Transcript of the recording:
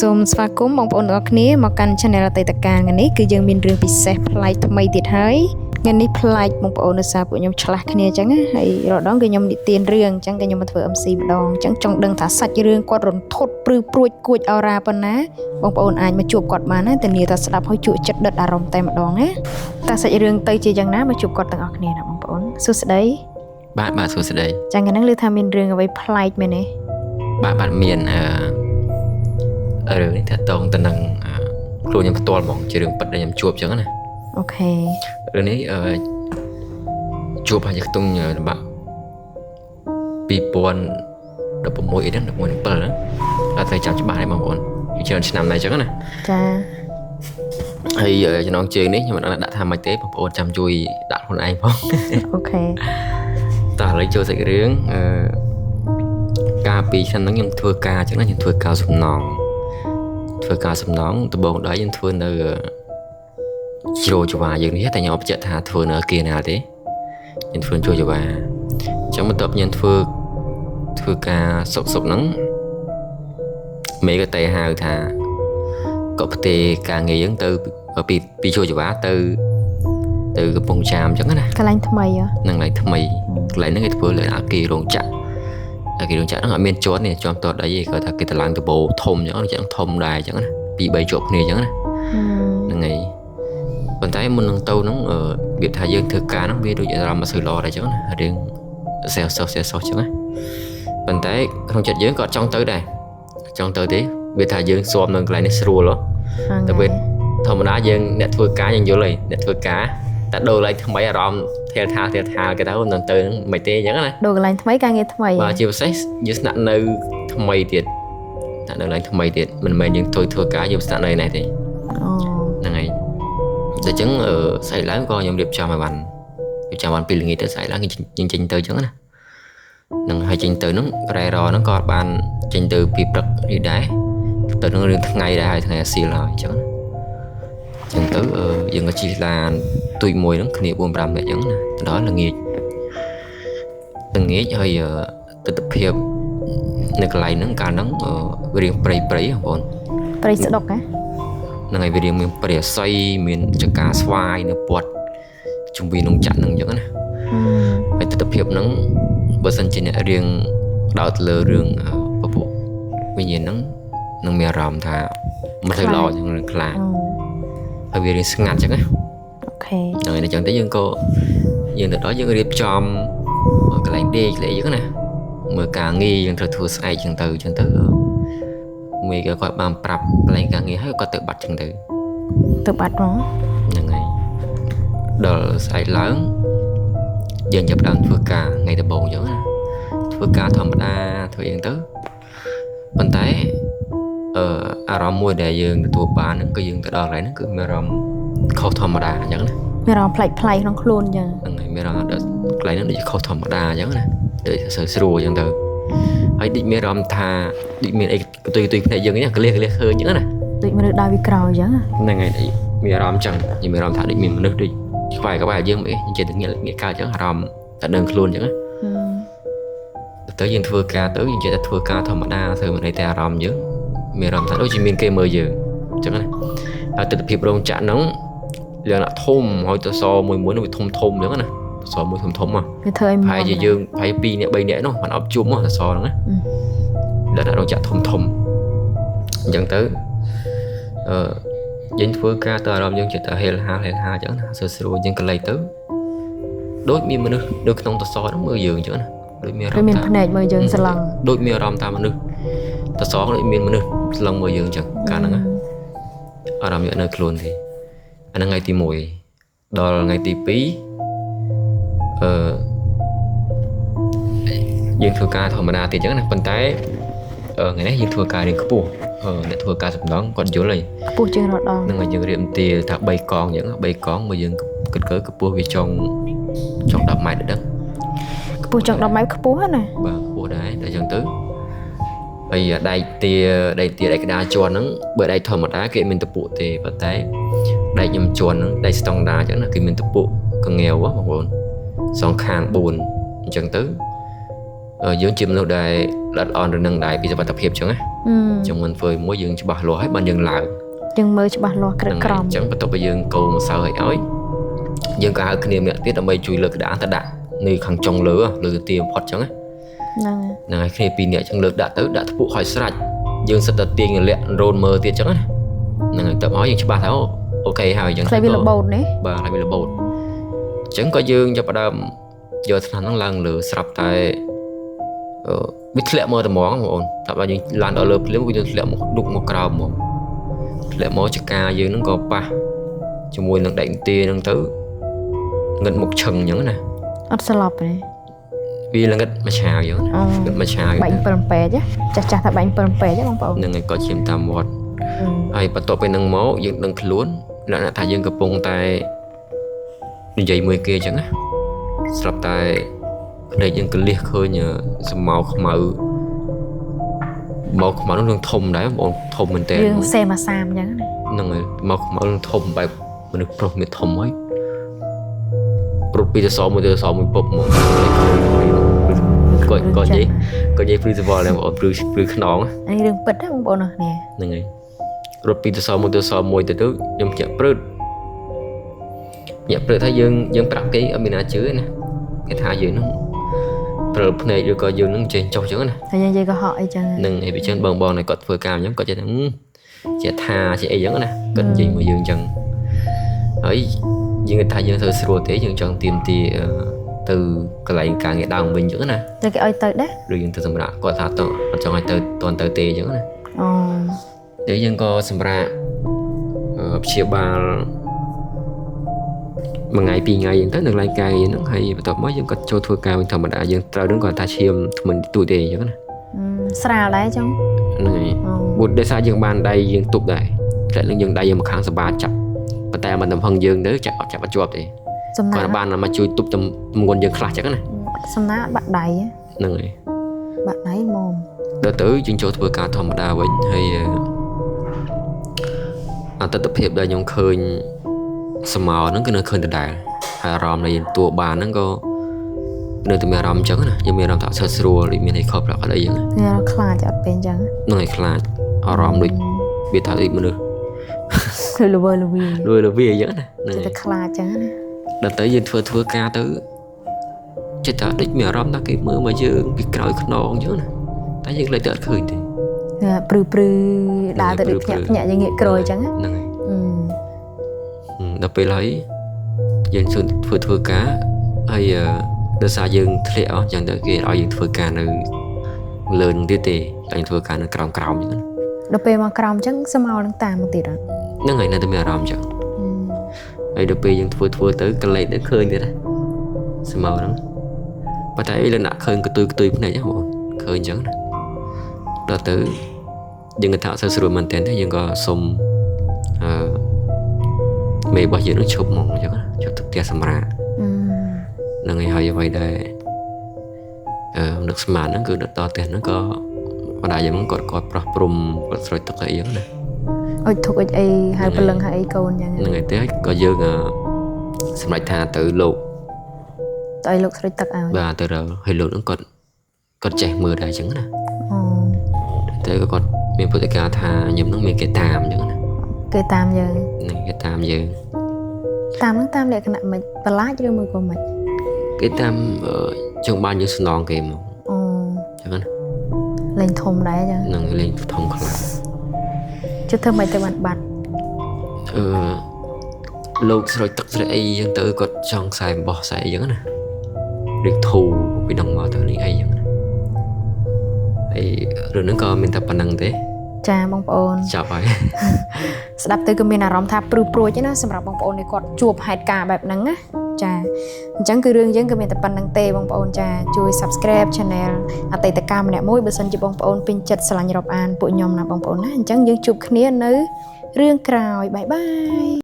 សូមស្វាគមន៍បងប្អូនទាំងអស់គ្នាមកកាន់ Channel អតីតកាលថ្ងៃនេះគឺយើងមានរឿងពិសេសប្លែកថ្មីទៀតហើយថ្ងៃនេះប្លែកបងប្អូននៅសារពួកខ្ញុំឆ្លាស់គ្នាអញ្ចឹងហើយរដងគឺខ្ញុំនិទានរឿងអញ្ចឹងគឺខ្ញុំមកធ្វើ MC ម្ដងអញ្ចឹងចង់ដឹងថាសាច់រឿងគាត់រន្ធត់ព្រឺព្រួចគួចអរ៉ាប៉ុណ្ណាបងប្អូនអាចមកជួបគាត់បានណាធានាថាស្ដាប់ហើយជក់ចិត្តដិតអារម្មណ៍តែម្ដងណាតើសាច់រឿងទៅជាយ៉ាងណាមកជួបគាត់ទាំងអស់គ្នាណាបងប្អូនសួស្ដីបាទសួស្ដីចឹងថ្ងៃហ្នឹងឮថាមានរឿងអ្វីប្លែកមែនទេបាទមានរឿងនេះថាតងទៅនឹងខ្លួនខ្ញុំផ្ទាល់ហ្មងជារឿងពិតដែលខ្ញុំជួបចឹងណាអូខេរឿងនេះជួបហើយខ្ទង់បាក់2016អីហ្នឹង2017ហ្នឹងអត់ទៅចាប់ច្បាស់ទេបងប្អូនច្រើនឆ្នាំដែរចឹងណាចាហើយចំណងជើងនេះខ្ញុំមិនដឹងដាក់ថាម៉េចទេបងប្អូនចាំជួយដាក់ខ្លួនឯងផងអូខេតោះឥឡូវចូលសាច់រឿងកាលពីឆ្នាំហ្នឹងខ្ញុំធ្វើការចឹងណាខ្ញុំធ្វើការសំណងដំបូងដែរខ្ញុំធ្វើនៅជ្រោចវាយើងនេះតែខ្ញុំអត់បញ្ជាក់ថាធ្វើនៅគេណាទេខ្ញុំធ្វើជ្រោចវាអញ្ចឹងបន្ទាប់ខ្ញុំធ្វើការសុកហ្នឹងមេក៏តែហៅថាក៏ផ្ទេការងារយើងទៅពីជ្រោចវាទៅកំពង់ចាមអញ្ចឹងណាកន្លែងថ្មីហ្នឹងកន្លែងថ្មីកន្លែងហ្នឹងគេធ្វើលើអាគាររោងចក្រហ្នឹងអត់មានជាន់ទេជាន់តដីទេគាត់ថាគេតម្លើងដបូធំអញ្ចឹងធំដែរអញ្ចឹងណា2-3ជាប់គ្នាអញ្ចឹងណាហ្នឹងហើយប៉ុន្តែមុននឹងទៅហ្នឹងវាថាយើងធ្វើការហ្នឹងវាដូចអារម្មណ៍មិនសូវល្អដែរអញ្ចឹងណារឿងសែសអញ្ចឹងណាប៉ុន្តែក្នុងចិត្តយើងក៏ចង់ទៅដែរចង់ទៅទេវាថាយើងស៊ាំនៅកន្លែងនេះស្រួលតែពេលធម្មតាយើងអ្នកធ្វើការយើងយល់ហើយអ្នកធ្វើការតែដូរកន្លែងថ្មីអារម្មណ៍ធាលថាគេថាមិនទៅហ្នឹងមិនទេអញ្ចឹងណាដូរកន្លែងថ្មីការងារថ្មីបាទជាពិសេសយើងស្នាក់នៅថ្មីទៀតស្នាក់នៅកន្លែងថ្មីទៀតមិនមែនយើងធ្វើការយើងស្នាក់នៅនេះទេហ្នឹងហើយតែអញ្ចឹងស្អែកឡើងក៏ខ្ញុំរៀបចំឲ្យបានពីល្ងាចទៅស្អែកឡើងយើងចេញទៅអញ្ចឹងណានឹងហើយចេញទៅហ្នឹងរ៉ែរហ្នឹងក៏បានចេញទៅពីព្រឹកនេះដែរទៅនឹងរឿងថ្ងៃដែរហើយថ្ងៃអាសៀលហើយអញ្ចឹងណាអញ្ចឹងទៅយើងក៏ជិះឡានទួយមួយហ្នឹងគ្នា 4-5 នាក់អញ្ចឹងណាទៅដល់ល្ងាចហើយទិដ្ឋភាពនៅកន្លែងហ្នឹងកាលហ្នឹងវារៀងព្រៃបងប្អូនព្រៃស្ដុកហ្នឹងហើយវារៀងមានព្រៃអាស័យមានចង្ការស្វាយនៅពាត់ជុំវិញនងចាក់ហ្នឹងអញ្ចឹងណាហើយទិដ្ឋភាពហ្នឹងបើសិនជាអ្នករៀងដោតលើរឿងពពុះវិញ្ញាណហ្នឹងនឹងមានអារម្មណ៍ថាមិនទៅល្អអញ្ចឹងខ្លាចហើយវារៀងស្ងាត់អញ្ចឹងណាអូខេហើយអញ្ចឹងទៅយើងទៅដល់យើងរៀបចំកន្លែងដេកអីចឹងណាមើលការងារយើងត្រូវធ្វើស្អែកចឹងទៅមេក៏គាត់បានប្រាប់កន្លែងការងារហើយគាត់ទៅបាត់ចឹងទៅបាត់ហ្មងហ្នឹងហើយដល់ស្អែកឡើងយើងចាប់ផ្ដើមធ្វើការថ្ងៃដំបូងចឹងណាធ្វើការធម្មតាធ្វើអីទៅប៉ុន្តែអារម្មណ៍មួយដែលយើងទទួលបានហ្នឹងគឺយើងទៅដល់កន្លែងហ្នឹងគឺមានអារម្មណ៍ខុសធម្មតាអញ្ចឹងណាមានអារម្មណ៍ប្លែកក្នុងខ្លួនអញ្ចឹងហ្នឹងហើយមានអារម្មណ៍ដល់កន្លែងហ្នឹងដូចខុសធម្មតាអញ្ចឹងណាដូចស្រួលអញ្ចឹងទៅហើយដូចមានអារម្មណ៍ថាដូចមានអីទុយភ្នែកយើងនេះក្លៀសឃើញអញ្ចឹងណាដូចមនុស្សដើរពីក្រោយអញ្ចឹងហ្នឹងហើយមានអារម្មណ៍អញ្ចឹងយើងមានអារម្មណ៍ថាដូចមានមនុស្សដូចខ្វាយក្បែរយើងអីយើងចេះតែងាកកើតអញ្ចឹងអារម្មណ៍តែដឹងខ្លួនអញ្ចឹងណាទៅយើងធ្វើការទៅយើងចេះតែធ្វើការធម្មតាធ្វើមិនអីតែអារម្មណ៍យើងមានអារម្មណ៍ថាដូចជាមានគេមើលយើងអញ្ចឹងណាហើយទិដ្ឋភាពរោងចក្រហ្នឹងលក្ខណៈធំហើយតសមួយនោះវាធំអញ្ចឹងណាតសមួយធំវាធ្វើឲ្យហើយជាយើងហើយ2នាក់3នាក់នោះមិនអត់ជួបមកតសហ្នឹងណាលក្ខណៈរោងចក្រធំអញ្ចឹងទៅយើងធ្វើការទៅអារម្មណ៍យើងចិត្តតែហេលហាអញ្ចឹងណាស្រួលយើងកន្លែងទៅដូចមានមនុស្សនៅក្នុងតសហ្នឹងមើលយើងអញ្ចឹងណាដូចមានអារម្មណ៍ថាភ្នែកមើលយើងស្លង់ដូចមានអារម្មណ៍ថាមនុស្សតសដូចមានមនុស្សស្លង់មើលយើងអញ្ចឹងកាលហ្នឹងអារម្មណ៍យកនៅខ្លួនទេអាហ្នឹងថ្ងៃទី1ដល់ថ្ងៃទី2យើងធ្វើការធម្មតាទៀតអញ្ចឹងណាប៉ុន្តែថ្ងៃនេះយើងធ្វើការរៀងខ្ពស់អ្នកធ្វើការសំណងគាត់យល់ហើយខ្ពស់ជាងរដងហ្នឹងហើយយើងរៀបទាថា3កងអញ្ចឹង3កងមកយើងគិតខ្ពស់វាចង់10ម៉ែត្រដល់ខ្ពស់ចង់10ម៉ែត្រខ្ពស់ណាបាទខ្ពស់ដែរតែអញ្ចឹងទៅហើយដែកក្តារជាន់ហ្នឹងបើដែកធម្មតាគេមានតពុទេប៉ុន្តែដែកខ្ញុំជាន់ហ្នឹងដែកស្តង់ដាអញ្ចឹងណាគេមានតពុកងាវបងប្អូនសងខាង4អញ្ចឹងទៅ យើងជាមនុស្សដែលល្អិតអន់រឿងនឹងដែរពីសមត្ថភាពអញ្ចឹងណាអញ្ចឹងមិនធ្វើមួយយើងច្បាស់លាស់ហើយបានយើងឡើង យើងមើលច្បាស់លាស់ក្រឹកក្រម អញ្ចឹងបន្ទាប់ពីយើងកូរម្សៅឲ្យយើងក៏ហៅគ្នាម្នាក់ទៀតដើម្បីជួយលើកក្តារទៅដាក់នៅខាងចុងលើទៅទាបំផុតអញ្ចឹងហ្នឹងហើយគ្នាពីរនាក់អញ្ចឹងលើកដាក់ទៅដាក់ថ្ពុកឲ្យស្រាច់យើងសិតតែទាញលាក់រោនមើលទៀតអញ្ចឹងណាហ្នឹងហើយទៅមកយើងច្បាស់ថាអូខេហើយអញ្ចឹងទៅវារបូតនេះបាទហើយវារបូតអញ្ចឹងក៏យើងចាប់ផ្ដើមយកថ្នាំហ្នឹងឡើងលើស្រាប់តែវាធ្លាក់មកតែហ្មងបងប្អូនតែបើយើងឡើងដល់លើភ្លាមវាធ្លាក់មកដុកមកក្រោមហ្មងធ្លាក់មកចកាយើងហ្នឹងក៏ប៉ះជាមួយនឹងដែកទាហ្នឹងទៅងឹតមុខឈឹងអញ្ចឹងណាអត់ស្លាប់ទេវាល្ងឹតមួយឆាវអញ្ចឹងងឹតមួយឆាវបាញ់7ពេកចាស់ថាបាញ់7ពេកបងប្អូនហ្នឹងហើយក៏ឈាមតាមមាត់ហើយបន្ទាប់ពីហ្នឹងមកយើងដឹងខ្លួនលក្ខណៈថាយើងកំពុងតែនិយាយមួយគេអញ្ចឹងណាស្រាប់តែភ្នែកយើងកលៀសឃើញសម្មៅខ្មៅមកខ្មៅនោះនឹងធំដែរបងធំមែនតើយើងសេមកសាមអញ្ចឹងណាហ្នឹងហើយមកខ្មៅនឹងធំបែបមនុស្សប្រុសមានធំហើយប្រត់ពីទៅសមួយទៅសមួយពុបមកគាត់និយាយព្រឺសវល់ដែរបងព្រឺខ្នងនេះរឿងពិតណាបងប្អូនហ្នឹងហើយរត់ពីទៅសមួយទៅសមួយទៅខ្ញុំញាក់ព្រឹតថាយើងប្រាប់គេអត់មានណាជឿណាគេថាយើងហ្នឹងព្រើភ្នែកឬក៏យើងនឹងចេញចុះអញ្ចឹងណាហើយយើងនិយាយក៏ហក់អីចឹងហ្នឹងហើយវាចឹងបងៗគាត់ធ្វើការអញ្ចឹងគាត់ចេះថាជាថាជាអីចឹងណាគាត់និយាយមកយើងអញ្ចឹងហើយយើងគិតថាយើងធ្វើស្រួលទេយើងចង់ទៀមទាទៅកន្លែងការងារដើមវិញអញ្ចឹងណាតែគេឲ្យទៅដែរឬយើងទៅសម្រាប់គាត់ថាទៅអត់ចង់ឲ្យទៅតន់ទៅទេអញ្ចឹងណាតែយើងក៏សម្រាប់ព្យាបាលមួយថ្ងៃពីរថ្ងៃអញ្ចឹងទៅនៅកន្លែងការងារហ្នឹងហើយបន្ទាប់មកយើងក៏ចូលធ្វើការវិញធម្មតាយើងត្រូវនឹងគាត់ថាឈាមធ្មិនទូទេអញ្ចឹងណាស្រាលដែរចឹងហ្នឹងហើយបុតដោយសារយើងបានដៃយើងទប់ដែរតែនឹងយើងដៃយើងមកខាងសបាចាប់ប៉ុន្តែមិនតំហឹងយើងទៅចាក់អត់ជាប់ទេគាត់បានមកជួយទប់ទម្ងន់យើងខ្លះចឹងណាសំណាបាក់ដៃហ្នឹងហើយបាក់ដៃមុំដល់ទៅយើងចូលធ្វើការធម្មតាវិញហើយអត្តតភាពដែលខ្ញុំឃើញសមោហ្នឹងគឺនៅឃើញដដែលហើយអារម្មណ៍ដែលយើងទួបានហ្នឹងក៏នៅតែមានអារម្មណ៍អញ្ចឹងណាយើងមានអារម្មណ៍ថាស្រួលដូចមានអីខុសប្រាប់អត់អីចឹងណាខ្លាចអត់ពេលអញ្ចឹងហ្នឹងហើយខ្លាចអារម្មណ៍ដូចវាថាដូចមនុស្សលវលវីអញ្ចឹងណាហ្នឹងតែខ្លាចអញ្ចឹងណាដល់ទៅយើងធ្វើការទៅចិត្តថាដូចមានអារម្មណ៍ថាគេមើលមកយើងពីក្រោយខ្នងអញ្ចឹងណាតែយើងលេចទៅអត់ឃើញទេព្រឺដើរទៅដូចភ្ញាក់យើងងាកក្រោយអញ្ចឹងហ្នឹងហើយដល់ពេលហើយយើងធ្វើការហើយដោយសារយើងធ្លាក់អស់ចឹងទៅគេឲ្យយើងធ្វើការនៅលើនឹងទៀតទេឲ្យយើងធ្វើការនៅក្រោមចឹងដល់ពេលមកក្រោមចឹងស្មោនឹងតាមមកទៀតហ្នឹងហើយនៅតែមានអារម្មណ៍ចឹងហើយដល់ពេលយើងធ្វើទៅកលេចទៅឃើញទៀតស្មោហ្នឹងប៉ុន្តែលក្ខណៈឃើញកតុយភ្នែកហ្នឹងបងឃើញចឹងណាដល់ទៅយើងក៏ថាអត់សូវស្រួលមែនទែនទេយើងក៏សុំមេរបស់យើងនឹងឈប់មកអញ្ចឹងជប់ទឹកផ្ទះសម្រាប់ហ្នឹងហើយអ្វីដែលនឹកស្មានហ្នឹងគឺដល់ផ្ទះហ្នឹងក៏បណ្ដាយើងគាត់ប្រោះព្រំគាត់ស្រោចទឹកអីចឹងណាអុចធុកអីហៅព្រលឹងហៅអីកូនចឹងហ្នឹងហើយតែក៏យើងសម្រេចថាទៅលោកទៅឲ្យលោកស្រោចទឹកឲ្យបាទទៅហើយលោកហ្នឹងគាត់ចេះមើលដែរចឹងណាតែគាត់មានពុទ្ធិកាថាខ្ញុំហ្នឹងមានគេតាមចឹងណាគេតាមយើងហ្នឹងគេតាមយើងតាមហ្នឹងតាមលក្ខណៈមិនបន្លាចឬមួយក៏មិនគេតាមចង់បានយើងស្នងគេមកចឹងណាលេងធំដែរចឹងហ្នឹងលេងធំខ្លាំងជិះធ្វើមិនទៅបានបាត់លោកស្រោចទឹកស្រែអីចឹងទៅគាត់ចង់ខ្សែអំបោះខ្សែអីចឹងណារៀងធូរពីដងមកទៅនេះអីចឹងណាហើយរឿងហ្នឹងក៏មានតែប៉ុណ្្នឹងទេចាបងប្អូនចាប់ហើយស្ដាប់ទៅក៏មានអារម្មណ៍ថាព្រឺព្រួចណាសម្រាប់បងប្អូននេះគាត់ជួបហេតុការណ៍បែបហ្នឹងណាចាអញ្ចឹងគឺរឿងយើងក៏មានតែប៉ុណ្្នឹងទេបងប្អូនចាជួយ Subscribe Channel អតីតកាលម្នាក់មួយបើសិនជាបងប្អូនពេញចិត្តស្រឡាញ់រាប់អានពួកខ្ញុំណាបងប្អូនណាអញ្ចឹងយើងជួបគ្នានៅរឿងក្រោយបាយបាយ